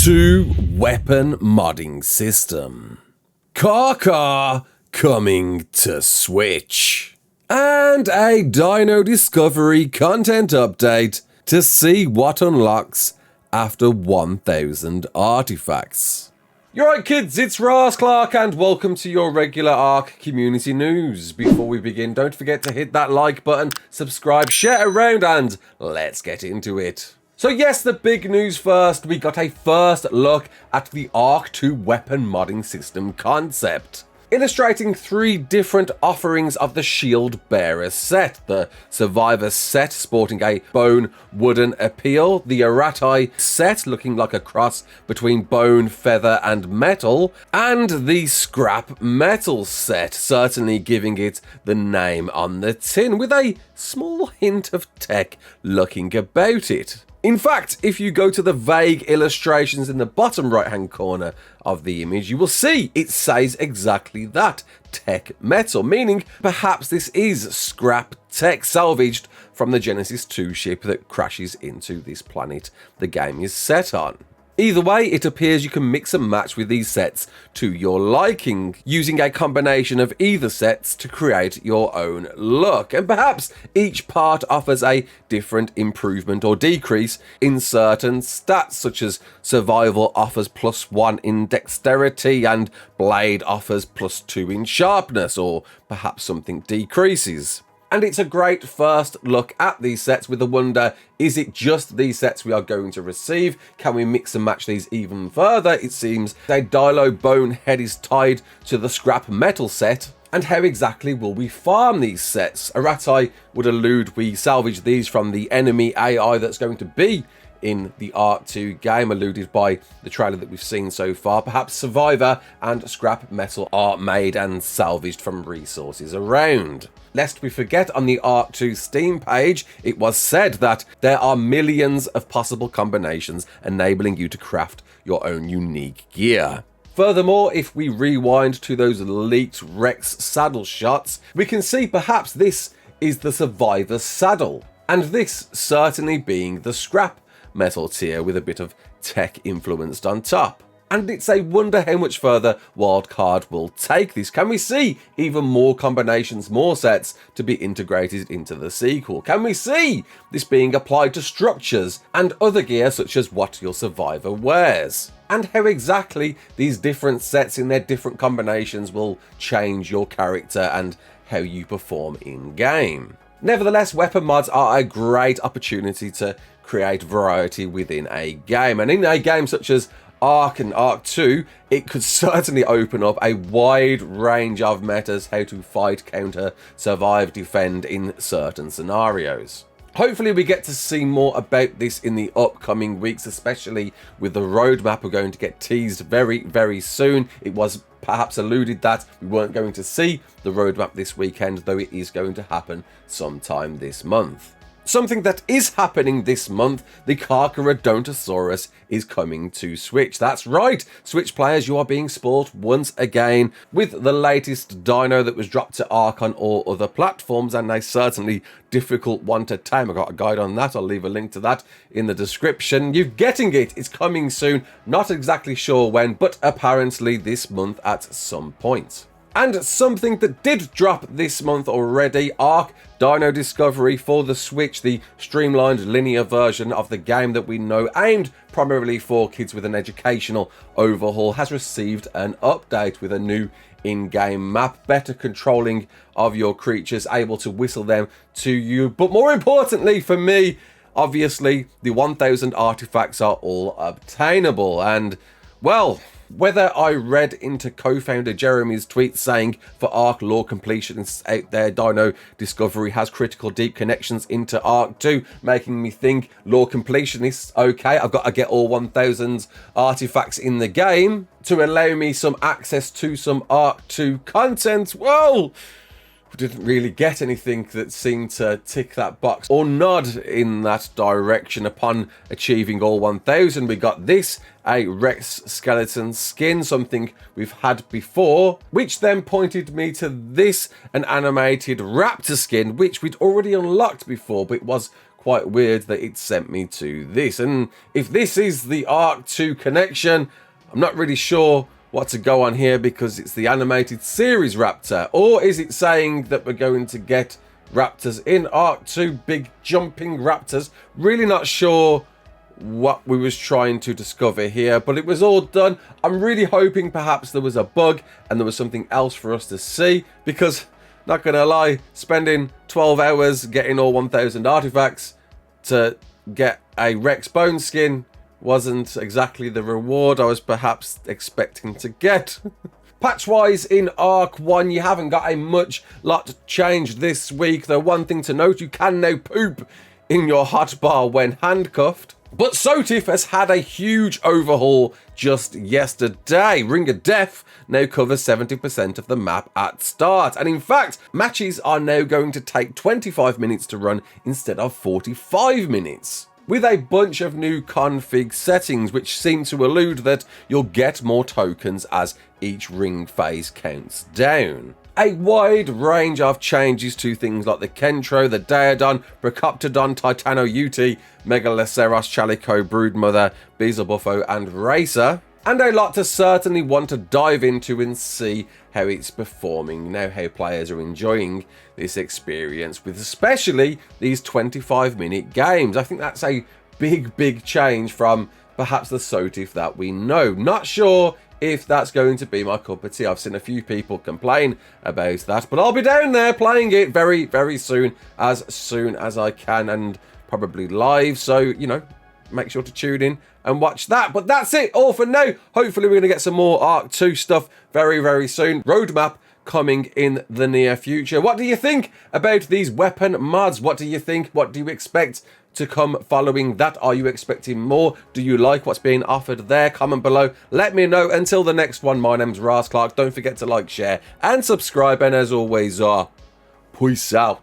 2 weapon modding system. Carcha coming to Switch. And a Dino Discovery content update to see what unlocks after 1000 artifacts. You're right, kids, it's Raasclark and welcome to your regular ARK community news. Before we begin, don't forget to hit that like button, subscribe, share around, and let's get into it. So yes, the big news first. We got a first look at the ARK 2 weapon modding system concept, illustrating 3 different offerings of the Shield Bearer set. The Survivor set sporting a bone wooden appeal, the Aratai set looking like a cross between bone, feather and metal, and the Scrap Metal set, certainly giving it the name on the tin with a small hint of tech looking about it. In fact, if you go to the vague illustrations in the bottom right hand corner of the image, you will see it says exactly that, tech metal, meaning perhaps this is scrap tech salvaged from the Genesis 2 ship that crashes into this planet the game is set on. Either way, it appears you can mix and match with these sets to your liking, using a combination of either sets to create your own look, and perhaps each part offers a different improvement or decrease in certain stats, such as survival offers +1 in dexterity and blade offers +2 in sharpness, or perhaps something decreases. And it's a great first look at these sets with the wonder, is it just these sets we are going to receive? Can we mix and match these even further? It seems a Dilo Bone head is tied to the Scrap Metal set. And how exactly will we farm these sets? Aratai would allude we salvage these from the enemy AI that's going to be in the ARK 2 game, alluded by the trailer that we've seen so far. Perhaps Survivor and Scrap Metal are made and salvaged from resources around. Lest we forget, on the ARK 2 Steam page, it was said that there are millions of possible combinations enabling you to craft your own unique gear. Furthermore, if we rewind to those leaked Rex saddle shots, we can see perhaps this is the Survivor saddle, and this certainly being the Scrap Metal tier with a bit of tech influenced on top. And it's a wonder how much further Wildcard will take this. Can we see even more combinations, more sets to be integrated into the sequel? Can we see this being applied to structures and other gear such as what your Survivor wears? And how exactly these different sets in their different combinations will change your character and how you perform in game. Nevertheless, weapon mods are a great opportunity to create variety within a game, and in a game such as ARK and ARK 2, it could certainly open up a wide range of metas, how to fight, counter, survive, defend in certain scenarios. Hopefully we get to see more about this in the upcoming weeks, especially with the roadmap we're going to get teased very, very soon. It was perhaps alluded that we weren't going to see the roadmap this weekend, though it is going to happen sometime this month. Something that is happening this month, the Carcha Odontosaurus is coming to Switch. That's right, Switch players, you are being spoiled once again with the latest dino that was dropped to ARK on all other platforms, and a certainly difficult one to tame. I've got a guide on that, I'll leave a link to that in the description. You're getting it, it's coming soon, not exactly sure when, but apparently this month at some point. And something that did drop this month already, ARK Dino Discovery for the Switch, the streamlined linear version of the game that we know, aimed primarily for kids with an educational overhaul, has received an update with a new in-game map, better controlling of your creatures, able to whistle them to you, but more importantly for me, obviously, the 1000 artifacts are all obtainable, and, well, whether I read into co-founder Jeremy's tweet saying for ARK lore completionists out there, Dino Discovery has critical deep connections into ARK 2, making me think lore completionists, okay, I've got to get all 1000 artifacts in the game to allow me some access to some ARK 2 content. Well, didn't really get anything that seemed to tick that box or nod in that direction. Upon achieving all 1000, we got this, a Rex skeleton skin, something we've had before, which then pointed me to this, an animated raptor skin, which we'd already unlocked before, but it was quite weird that it sent me to this. And if this is the ARK 2 connection, I'm not really sure what to go on here because it's the animated series raptor. Or is it saying that we're going to get raptors in ARK 2, big jumping raptors? Really not sure what we was trying to discover here, but it was all done. I'm really hoping perhaps there was a bug and there was something else for us to see, because not gonna lie, spending 12 hours getting all 1000 artifacts to get a Rex bone skin wasn't exactly the reward I was perhaps expecting to get. Patch-wise, in ARK 1, you haven't got a lot changed this week. Though one thing to note, you can now poop in your hotbar when handcuffed. But SOTF has had a huge overhaul just yesterday. Ring of Death now covers 70% of the map at start. And in fact, matches are now going to take 25 minutes to run instead of 45 minutes. With a bunch of new config settings which seem to allude that you'll get more tokens as each ring phase counts down. A wide range of changes to things like the Kentro, the Daedon, Procoptodon, Titano-Uti, Megaloceros, Chalico, Broodmother, Beelzebuffo and Racer. And a lot to certainly want to dive into and see how it's performing now, how players are enjoying this experience with especially these 25-minute games. I think that's a big change from perhaps the SOTF that we know. Not sure if that's going to be my cup of tea. I've seen a few people complain about that, but I'll be down there playing it very soon as I can, and probably live, so you know, make sure to tune in and watch that. But that's it all for now. Hopefully we're going to get some more ARK 2 stuff very soon. Roadmap coming in the near future. What do you think about these weapon mods? What do you think? What do you expect to come following that? Are you expecting more? Do you like what's being offered there? Comment below, let me know. Until the next one, my name's Raasclark. Don't forget to like, share and subscribe, and as always, peace out.